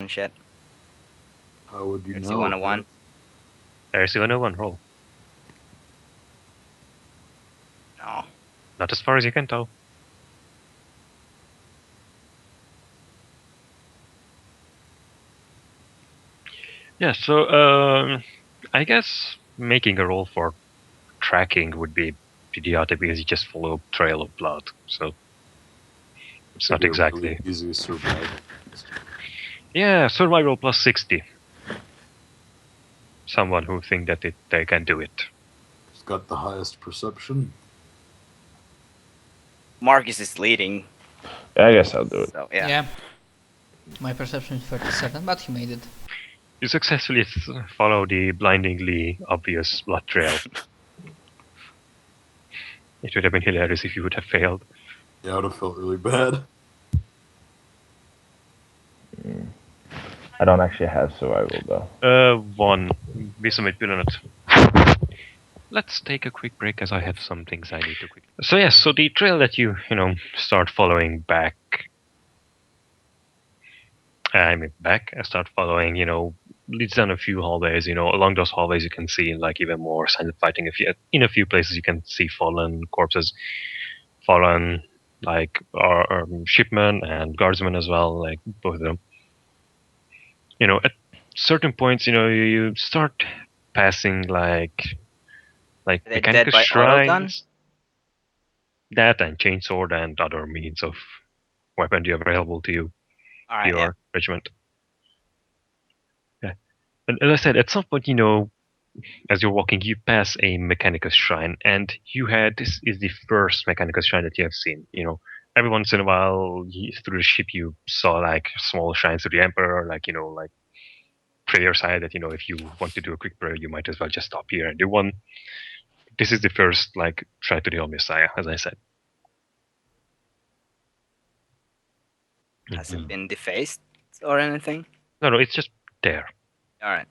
shit. How would you Heresy know? 101. Heresy 101, roll. No. Not as far as you can tell. Yeah, so I guess making a roll for tracking would be idiotic because you just follow trail of blood. So it's not exactly really easy survival. Yeah, survival plus 60. Someone who think that they can do it. It's got the highest perception. Marcus is leading. Yeah, I guess I'll do it. So yeah. My perception is 37, but he made it. You successfully follow the blindingly obvious blood trail. It would have been hilarious if you would have failed. Yeah, I would have felt really bad. I don't actually have survival though. 1. We submit it. Let's take a quick break as I have some things I need to quickly. So yes, so the trail that you start following back. Start following, leads down a few hallways, along those hallways you can see like even more signs of fighting. In a few places you can see fallen corpses, fallen like shipmen and guardsmen as well, like both of them. At certain points, you start passing like mechanical shrines. That and chainsword and other means of weapon available to you. Your regiment. Yeah. And as I said, at some point, as you're walking, you pass a Mechanicus shrine, and this is the first Mechanicus shrine that you have seen. Every once in a while, through the ship, you saw like small shrines to the Emperor, like prayer side that if you want to do a quick prayer, you might as well just stop here and do one. This is the first shrine to the Old Messiah, as I said. Has it been defaced or anything? No, it's just there. Alright.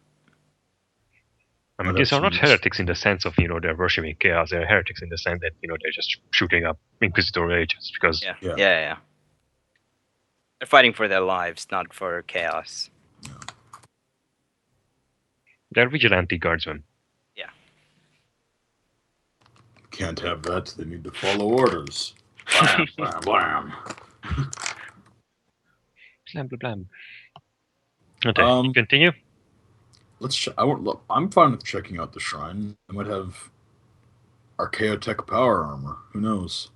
I mean, these are not heretics in the sense of, they're worshipping chaos. They're heretics in the sense that, they're just shooting up Inquisitor agents because... Yeah. They're fighting for their lives, not for chaos. They're vigilante guardsmen. Yeah. Can't have that. They need to follow orders. Blam, blam, blam. Blam, blam, blam. Okay, continue. I'm fine with checking out the shrine. I might have Archaeotech power armor. Who knows?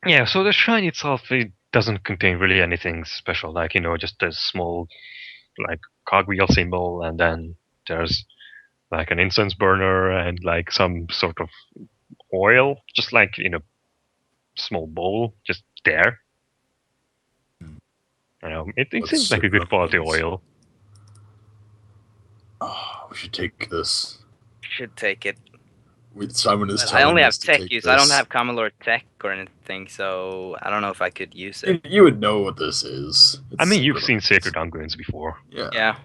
Yeah, so the shrine itself, it doesn't contain really anything special, just a small, cogwheel symbol, and then there's, an incense burner and, some sort of oil, just in a small bowl, just there. It seems like a good quality oil. Oh, we should take this. Should take it. Simon is I only have us to tech take use. this. I don't have Common Lord tech or anything, so I don't know if I could use it. You would know what this is. I mean, you've seen Sacred Unguents before. Yeah.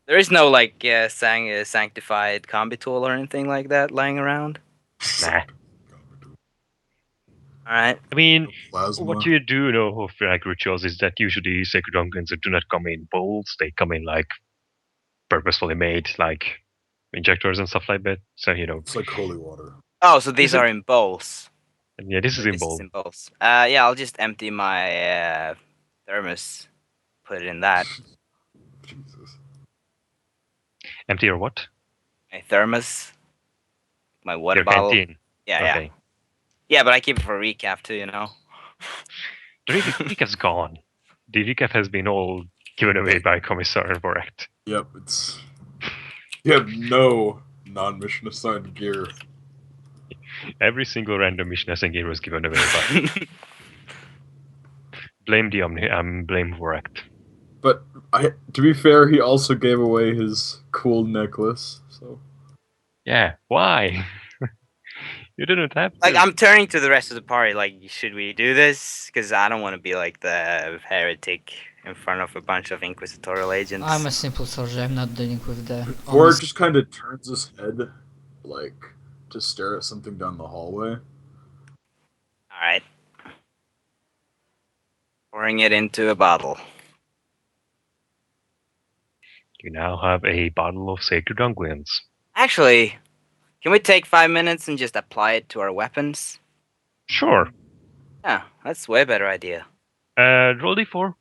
There is no sanctified combi tool or anything like that lying around. Nah. Alright. I mean, Plasma. what you do know of rituals is that usually Sacred Unguents do not come in bowls. They come in purposefully made injectors and stuff like that. So it's like holy water. Oh, so these are in bowls. Yeah, this is in bowl. Yeah, I'll just empty my thermos, put it in that. Jesus. Empty your what? My thermos, my water Your bottle. canteen. Yeah. Yeah, but I keep it for recap too, The recap's gone. The recap has been all given away by Commissar Vorecht. Yep, you have no non-mission assigned gear. Every single random mission assigned gear was given away by. Blame blame Vorecht. But to be fair, he also gave away his cool necklace. So. Yeah, why? You didn't have to. I'm turning to the rest of the party. Should we do this? Because I don't want to be the heretic in front of a bunch of inquisitorial agents. I'm a simple soldier. I'm not dealing with the. Or just kind of turns his head, to stare at something down the hallway. All right. Pouring it into a bottle. You now have a bottle of Sacred Unguents. Actually, can we take 5 minutes and just apply it to our weapons? Sure. Yeah, that's a way better idea. Roll d4.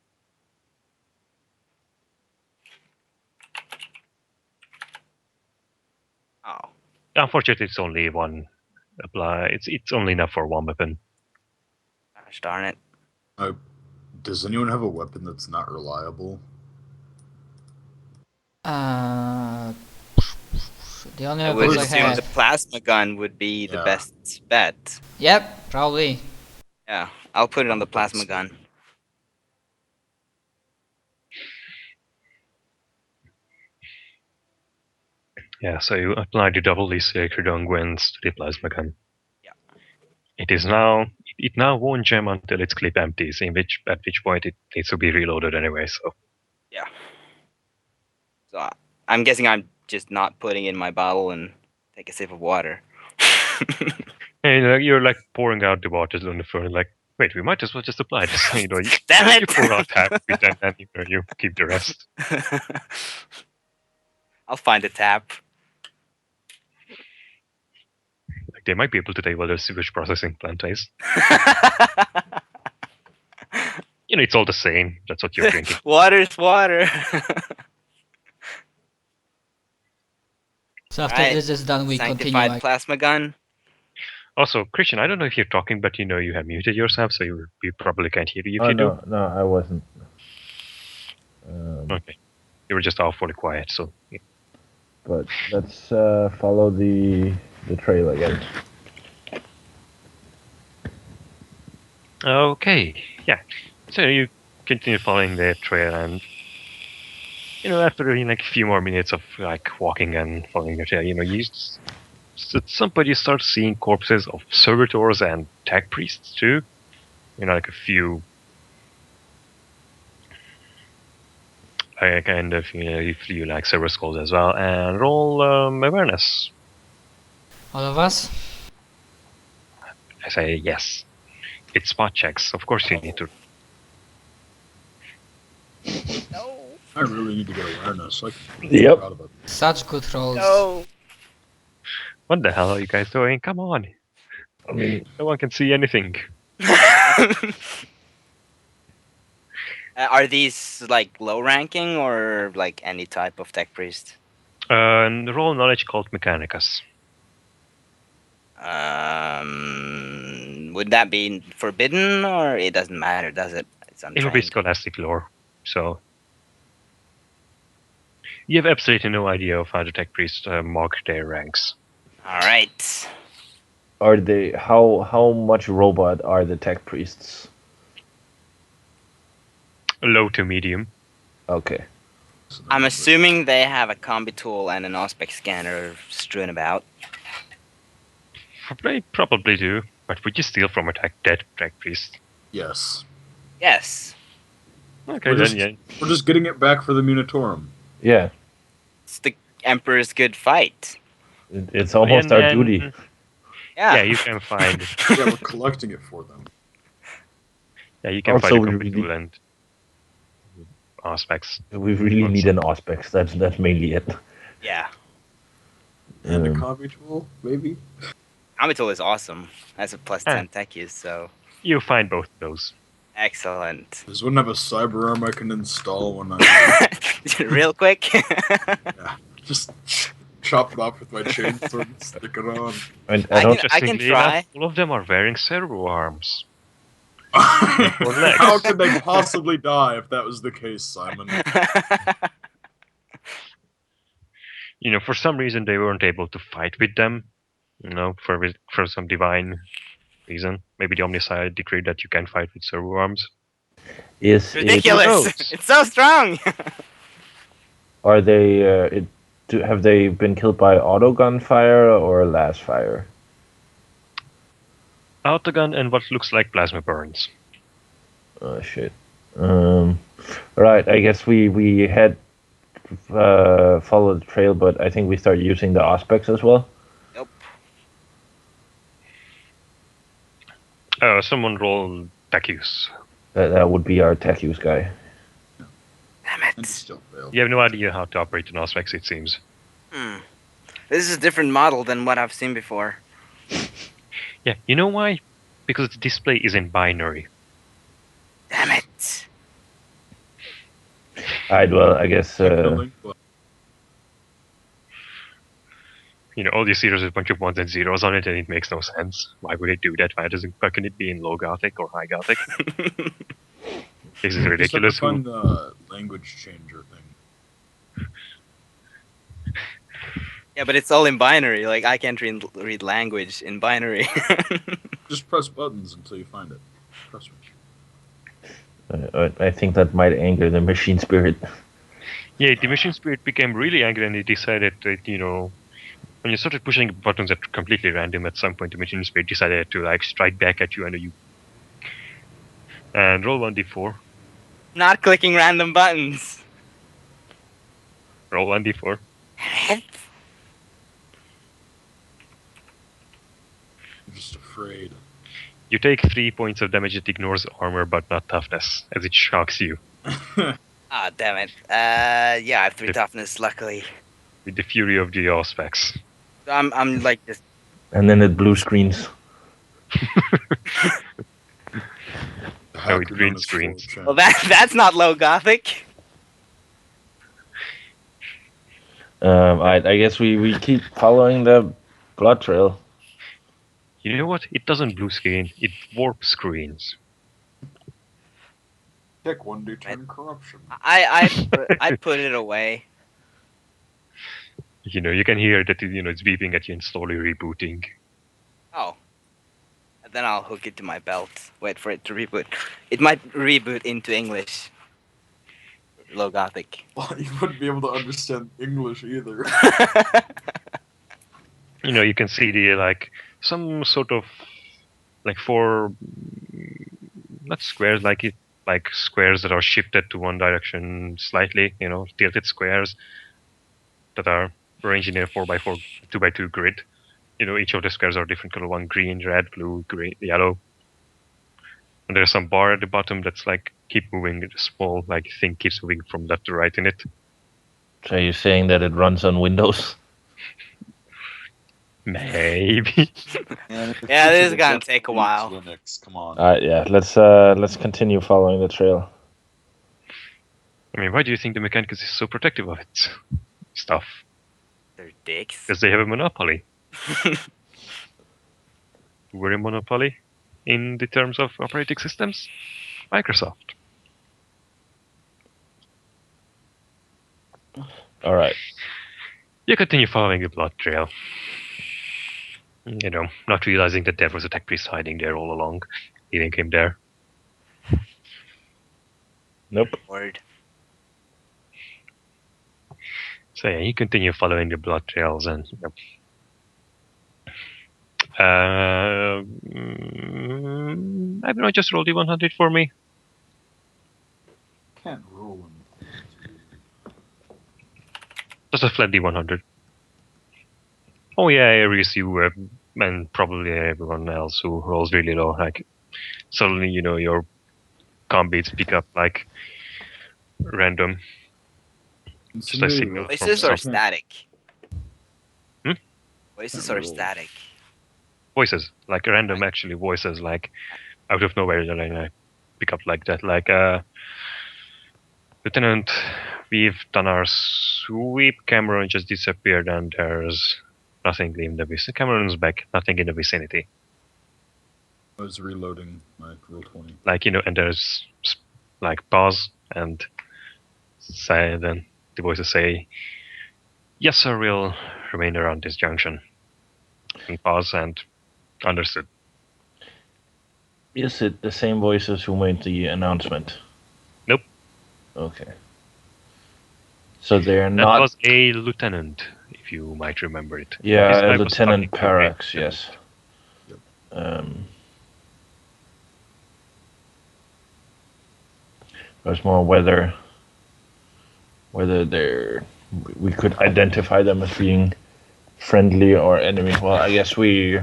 Oh. Unfortunately, it's only one apply. It's only enough for one weapon. Gosh darn it. Does anyone have a weapon that's not reliable? The only I would weapons I assume the have. plasma gun would be the Yeah. best bet. Yep, probably. Yeah, I'll put it on the plasma gun. Yeah, so you apply the double the Sacred Unguents to the plasma gun. Yeah. It now won't jam until its clip empties, at which point it needs to be reloaded anyway. So Yeah. So I'm guessing I'm just not putting it in my bottle and take a sip of water. and you're like pouring out the water on the floor, like, wait, we might as well just apply this. You Damn you it! pour out half of it and then you keep the rest. I'll find a tap. Like they might be able to tell you what their sewage processing plant is. It's all the same. That's what you're drinking. Water's water. So after Right. this is done, we continue. Sanctified plasma gun. Also, Christian, I don't know if you're talking, but you have muted yourself, so we probably can't hear you if you do. No, I wasn't. Okay. You were just awfully quiet, so. Yeah. But let's follow the trail again. Okay, yeah. So you continue following the trail, and after a few more minutes of walking and following the trail, at some point you start seeing corpses of servitors and tag priests too. A few kind of a few server skulls as well, and roll awareness. All of us? I say yes. It's spot checks. Of course you need to. No. I really need to get awareness. Yep. Proud of it. Such good rolls. No. What the hell are you guys doing? Come on. I mean, No one can see anything. Are these low ranking or any type of tech priest? And roll knowledge called Mechanicus. Would that be forbidden or it doesn't matter, does it? It's It will be untrained. scholastic lore, so you have absolutely no idea of how the tech priests mark their ranks. All right. are they how much robot are the tech priests? Low to medium. Okay. I'm assuming they have a combi tool and an aspect scanner strewn about. They probably do, but would you steal from a dead tech priest? Yes. Yes. Okay, We're then just, yeah. we're just getting it back for the Munitorum. Yeah. It's the Emperor's good fight. It's almost our duty. Yeah. Yeah, you can find. Yeah, we're collecting it for them. Yeah, you can Also, find we a really- combi tool and aspects. We really need an Auspex. That's mainly it. Yeah. And a Um, combi tool, maybe? Combi tool is awesome. That's a plus 10 tech use, so You find both those. excellent. Does one have a cyber arm I can install when I Real quick. just chop it off with my chainsaw and stick it on? I I don't. can Interestingly try. enough, all of them are wearing servo arms. How could they possibly die if that was the case, Simon? For some reason they weren't able to fight with them. For some divine reason. Maybe the Omnicide decreed that you can fight with servo arms. Is it, Ridiculous. knows? It's so strong. are they? Have they been killed by auto gunfire or last fire? Autogun and what looks like plasma burns. Oh shit. Right. I guess we had followed the trail, but I think we start using the Auspex as well. Nope. Someone roll tech use. That would be our tech use guy. Damn And it. still failed. You have no idea how to operate an Auspex, it seems. This is a different model than what I've seen before. Yeah, you know why? Because the display is in binary. Damn it. Alright, well, I guess Building, but You know, all you see is a bunch of ones and zeros on it, and it makes no sense. Why would it do that? Why can it be in low Gothic or high Gothic? This is just have to ridiculous. find the language changer thing. Yeah, but it's all in binary. Like, I can't read language in binary. Just press buttons until you find it. Trust me. I think that might anger the machine spirit. Yeah, the machine spirit became really angry, and he decided that, you know, when you started pushing buttons that were completely random, at some point the machine spirit decided to like strike back at you, and roll 1d4. Not clicking random buttons. Roll 1d4. I'm just afraid. You take 3 points of damage. It ignores armor but not toughness, as it shocks you Ah, damn it. Yeah, I have 3 If- toughness, luckily. with the fury of the Auspex. So I'm like this. And then it blue screens. The Oh, hacker green known as screens. 4chan. Well, that's not low gothic. I guess we keep following the blood trail. You know what? It doesn't blue screen, it warp screens. Tech 1D turn corruption. I put it away. You know, you can hear that it's beeping at you and slowly rebooting. Oh. And then I'll hook it to my belt. Wait for it to reboot. It might reboot into English. Low gothic. Well, you wouldn't be able to understand English either. You know, you can see the like some sort of like 4 not squares like squares that are shifted to one direction slightly, you know, tilted squares that are arranged in a 4x4 2x2 grid. You know, each of the squares are different color: one green, red, blue, green, yellow. And there's some bar at the bottom that's like keep moving. The small like thing keeps moving from left to right in it. So you're saying that it runs on Windows? Maybe. Yeah, this is gonna take a while. Linux, come on. Yeah, let's continue following the trail. I mean, why do you think the Mechanicus is so protective of its stuff? They're dicks. Because they have a monopoly. We're a monopoly in the terms of operating systems. Microsoft. All right. You continue following the blood trail. You know, not realizing that there was a tech priest hiding there all along, leading him there. Nope. Word. So yeah, you continue following the blood trails and I don't know, just roll the 100 for me. Can't roll them. Just a flat D100. Oh yeah, Aries, you and probably everyone else who rolls really low, like suddenly your comm beats pick up like random. Just a signal. Voices from or some- static? Hmm? Voices or static? Voices, like random actually voices, like out of nowhere that I pick up like that. Like Lieutenant, we've done our sweep. Cameron just disappeared and there's nothing in the vicinity. Cameron's back, nothing in the vicinity. I was reloading my roll 20. Like, and there's like pause and then the voices say, yes sir, we'll remain around this junction. And pause and understood. Is it the same voices who made the announcement? Nope. Okay. So they're That not. was a lieutenant, if you might remember it. This Yeah, guy was Lieutenant talking to a Parax. lieutenant. Yes. There's more whether we could identify them as being friendly or enemy. Well, I guess we'll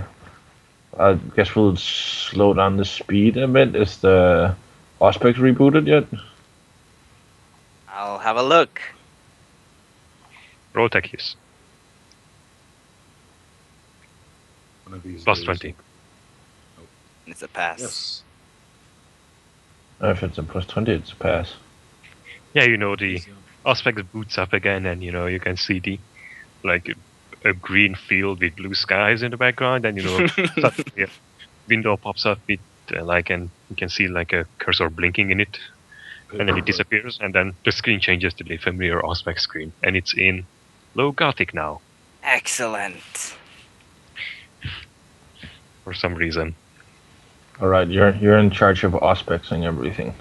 slow down the speed a bit. Is the Auspex rebooted yet? I'll have a look. Roll tech use. One of these Plus days. 20. It's a pass. Yes. If it's a plus 20, it's a pass. Yeah, you know, the Auspex boots up again, and you can see the like a green field with blue skies in the background, and suddenly a window pops up with and you can see like a cursor blinking in it, and then it disappears, and then the screen changes to the familiar Auspex screen, and it's in low Gothic now Excellent. for some reason. All right, you're in charge of Auspex and everything.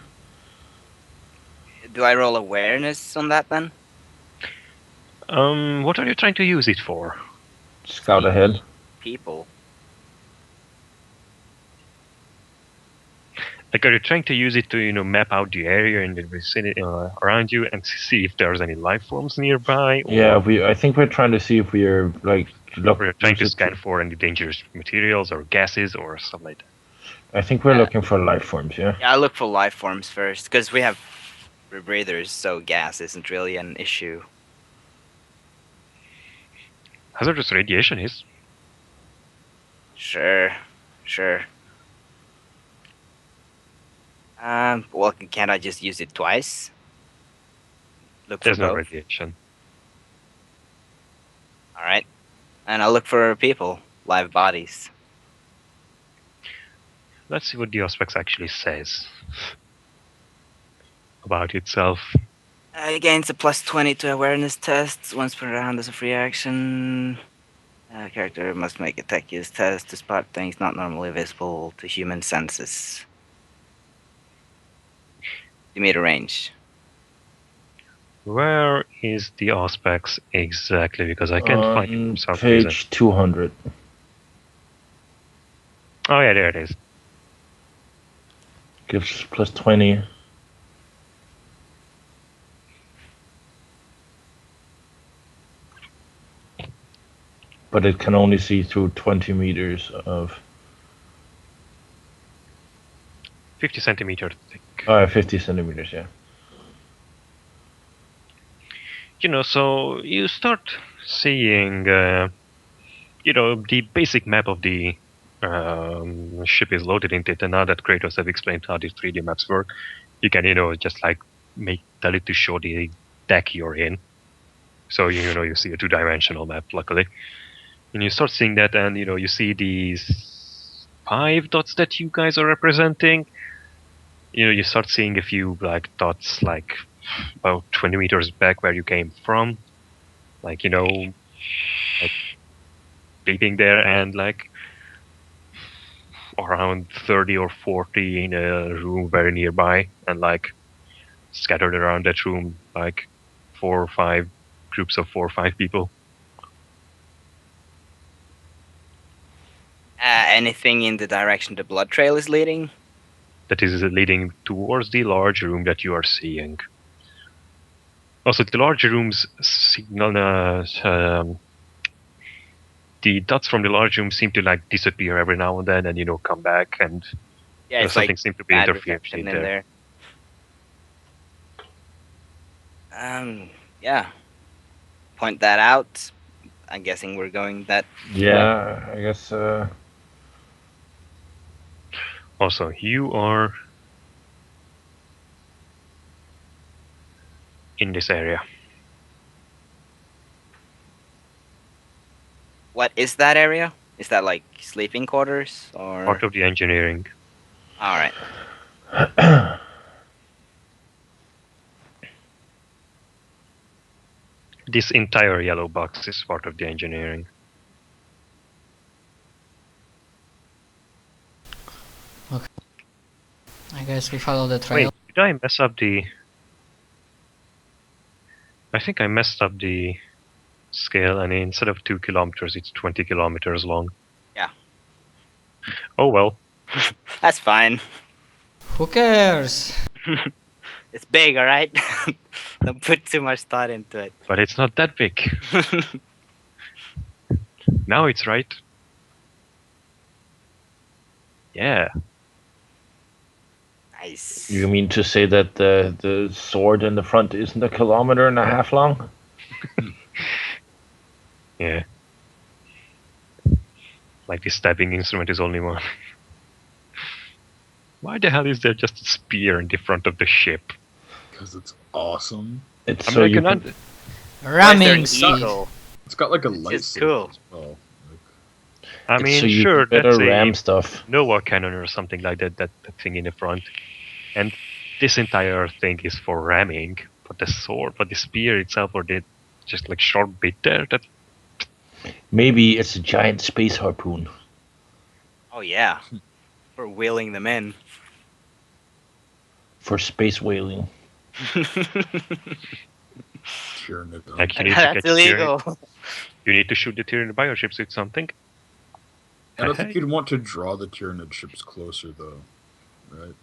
Do I roll awareness on that then? What are you trying to use it for? Scout ahead. People. Like, are you trying to use it to map out the area in the vicinity around you and see if there's any life forms nearby? Or Yeah, I think we're trying to see if we're like or you're trying to scan for any dangerous materials or gases or stuff like that. I think we're looking for life forms. Yeah. Yeah, I look for life forms first, because we have rebreathers, so gas isn't really an issue. Hazardous radiation is. Sure. Well, can't I just use it twice? Look for There's no both. radiation. Alright. And I'll look for people, live bodies. Let's see what the Auspex actually says about itself. It gains a plus 20 to awareness tests once per round as a free action. Character must make a tech use test to spot things not normally visible to human senses. You made a range. Where is the Auspex exactly? Because I can't find it for some page reason. 200. Oh yeah, there it is. Gives plus 20. But it can only see through 20 meters of 50 centimeters thick. 50 centimeters, yeah. So you start seeing, the basic map of the ship is loaded into it, and now that Kratos have explained how these 3D maps work, you can, just like tell it to show the deck you're in. So, you see a two-dimensional map, luckily. And you start seeing that, and, you see these 5 dots that you guys are representing. You start seeing a few black dots, like, about 20 meters back where you came from. Like, beating there, and, like, around 30 or 40 in a room very nearby, and, like, scattered around that room, like, 4 or 5 groups of 4 or 5 people. Anything in the direction the blood trail is leading? That is leading towards the large room that you are seeing. Also, the large rooms signal the dots from the large room seem to like disappear every now and then, and come back, and Yeah, it's something like seems to be bad interfering reception in there. Yeah. Point that out. I'm guessing we're going that. Yeah, I guess. Also, you are in this area. What is that area? Is that like sleeping quarters or? Part of the engineering. All right. This entire yellow box is part of the engineering. I guess we follow the trail. Wait, did I mess up the... I think I messed up the scale, and instead of 2 kilometers, it's 20 kilometers long. Yeah. Oh well. That's fine. Who cares? It's big, all right? Don't put too much thought into it. But it's not that big. Now it's right. Yeah. Nice. You mean to say that the sword in the front isn't 1.5 kilometers long? Yeah. Like the stabbing instrument is only one. Why the hell is there just a spear in the front of the ship? Because it's awesome. It's I so mean, I you can can. Why is there Ramming an speed. eagle? It's got like a It's just lightsaber cool. as well. Like, I It's mean, so you sure, can better let's say ram stuff. Nova cannon or something like that, that thing in the front. And this entire thing is for ramming, but the sword, but the spear itself, or the just like short bit there, that Maybe it's a giant space harpoon Oh yeah, for wheeling them in. for space whaling. Tyrannid like you hunter. need to That's catch Tyranid. illegal. You need to shoot the Tyranid bioships with something. I don't think Hey. you'd want to draw the Tyrannid ships closer, though, right?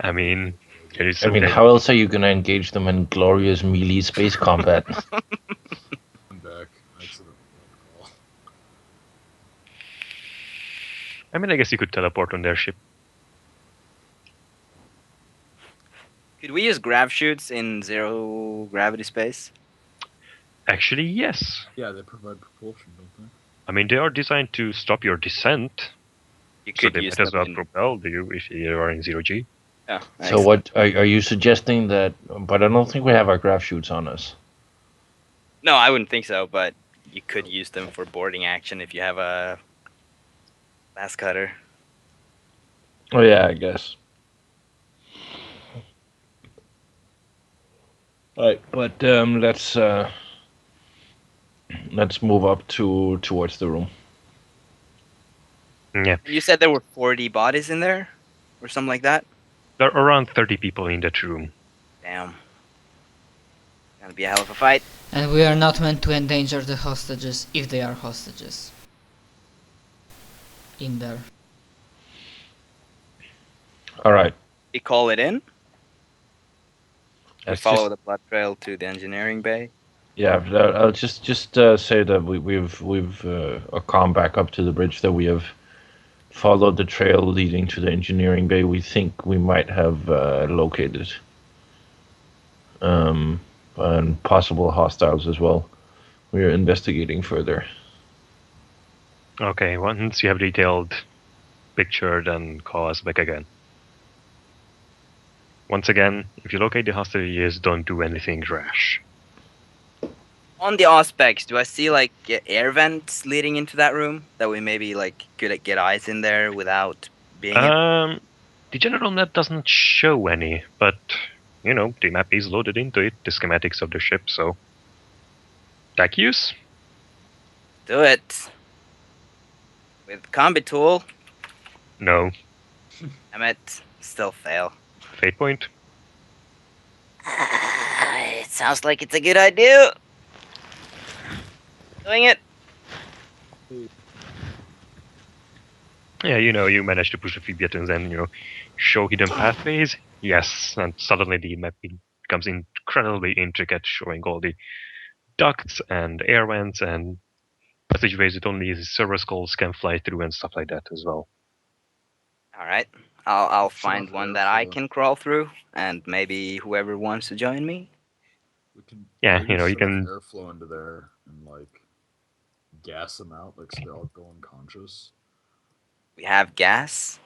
I mean, there is I mean, how else are you gonna engage them in glorious melee space combat? I'm back. Accident. Call. I mean, I guess you could teleport on their ship. Could we use grav shoots in zero gravity space? Actually, yes. Yeah, they provide propulsion, don't they? I mean, they are designed to stop your descent, You so could they use might as them well in. propel you if you are in zero G. Yeah. So what are you suggesting that? But I don't think we have our graph shoots on us. No, I wouldn't think so. But you could use them for boarding action if you have a mass cutter. Oh yeah, I guess. Right, but let's move up towards the room. Yeah, You said there were 40 bodies in there, or something like that. there are around 30 people in that room. Damn. Gonna be a hell of a fight. And we are not meant to endanger the hostages if they are hostages. In there. All right. We call it in. We Let's follow just- the blood trail to the engineering bay. Yeah, I'll just say that we've come back up to the bridge, that we have followed the trail leading to the engineering bay. We think we might have located and possible hostiles as well. We are investigating further. Okay, once you have detailed picture, then call us back again. Once again, if you locate the hostages, don't do anything rash. On the aspects, do I see like air vents leading into that room that we maybe like could get eyes in there without being? The general map doesn't show any, but you know the map is loaded into it, the schematics of the ship. So, tech use. Do it with combi tool. No. Damn it, still fail. Fate point. It sounds like it's a good idea. Doing it. Yeah, you know, you manage to push a few buttons and, you know, show hidden pathways. Yes, and suddenly the map becomes incredibly intricate, showing all the ducts and air vents and passageways that only server skulls can fly through and stuff like that as well. All right, I'll Shut find off one that I airflow. can crawl through, and maybe whoever wants to join me. We can Yeah, maybe you know, you shut off can- airflow into there and like gas them out, like so they all go unconscious. We have gas.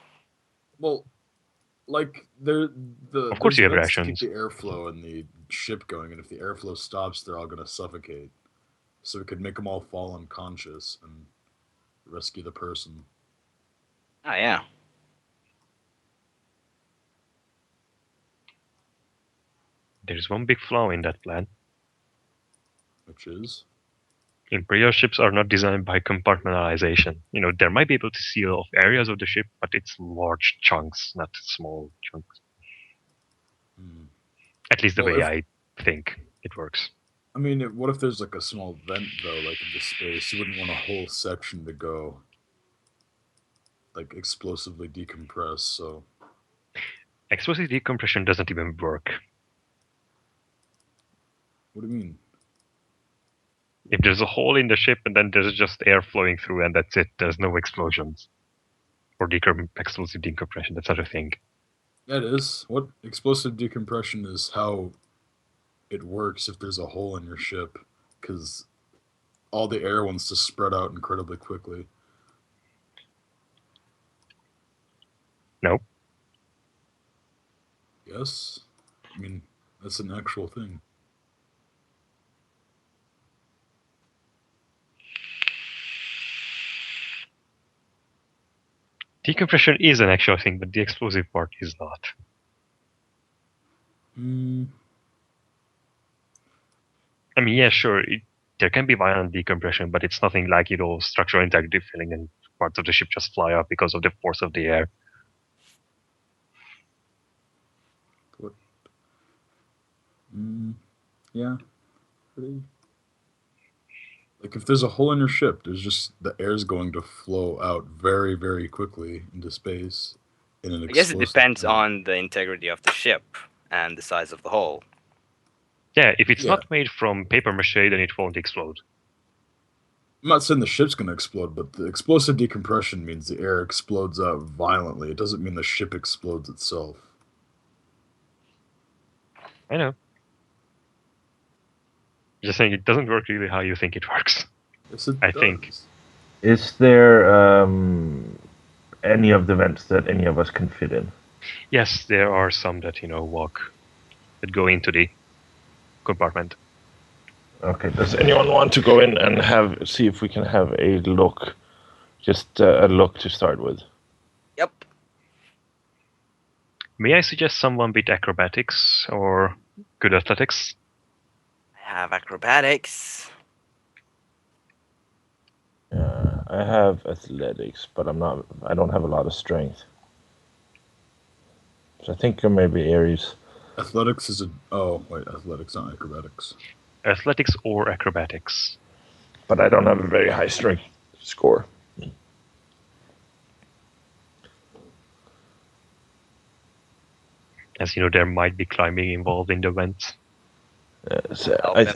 Well, like the Of course there's you have vents to rations. keep the airflow in the ship going, and if the airflow stops, they're all gonna suffocate. So we could make them all fall unconscious and rescue the person. Oh yeah. There's one big flaw in that plan. Which is Imperial ships are not designed by compartmentalization. You know, there might be able to seal off areas of the ship, but it's large chunks, not small chunks. At least the Well, way if- I think it works. I mean, what if there's like a small vent though, like into space? You wouldn't want a whole section to go like explosively decompress. So Explosive decompression doesn't even work. what do you mean? If there's a hole in the ship and then there's just air flowing through and that's it, there's no explosions. Or explosive decompression, that's not a thing. That is. What explosive decompression is how it works if there's a hole in your ship, because all the air wants to spread out incredibly quickly. No. Yes? I mean, that's an actual thing. Decompression is an actual thing, but the explosive part is not. Hmm. I mean, yeah, sure, there can be violent decompression, but it's nothing like, structural integrity failing and parts of the ship just fly up because of the force of the air. What? Yeah. Pretty. Like, if there's a hole in your ship, there's just the air's going to flow out very, very quickly into space in an I guess it explosive depends manner. on the integrity of the ship and the size of the hole. Yeah, if it's Yeah. not made from paper mache, then it won't explode. I'm not saying the ship's going to explode, but the explosive decompression means the air explodes out violently. It doesn't mean the ship explodes itself. I know. Just saying it doesn't work really how you think it works. Yes, it I does. think. Is there any of the vents that any of us can fit in? Yes, there are some that, that go into the compartment. Okay. Does anyone want to go in and see if we can have a look? Just a look to start with. Yep. May I suggest someone beat acrobatics or good athletics? I have acrobatics. I have athletics, but I don't have a lot of strength. So I think maybe Aries. Athletics is a. Oh, wait, athletics, not acrobatics. Athletics or acrobatics? But I don't have a very high strength score. As you know, there might be climbing involved in the event. So Okay.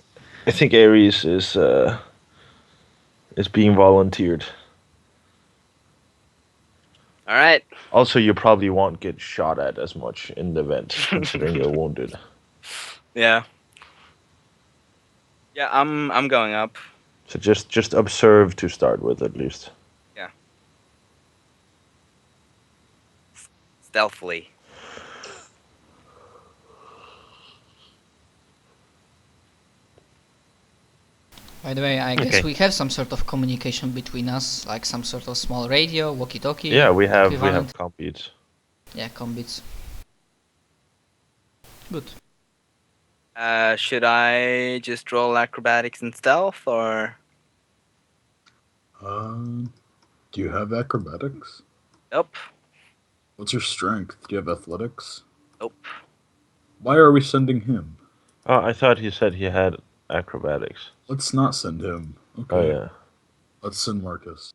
I think Aries is being volunteered. All right. Also, you probably won't get shot at as much in the event, considering you're wounded. Yeah. Yeah, I'm going up. So just observe to start with, at least. Yeah. Stealthily. By the way, I guess Okay. we have some sort of communication between us, like some sort of small radio, walkie-talkie. Yeah, we have equivalent. combeats. Yeah, combits. Good. Should I just roll acrobatics and stealth, or? Do you have acrobatics? Nope. What's your strength? Do you have athletics? Nope. Why are we sending him? Oh, I thought he said he had acrobatics. Let's not send him. Okay. Oh yeah. Let's send Marcus.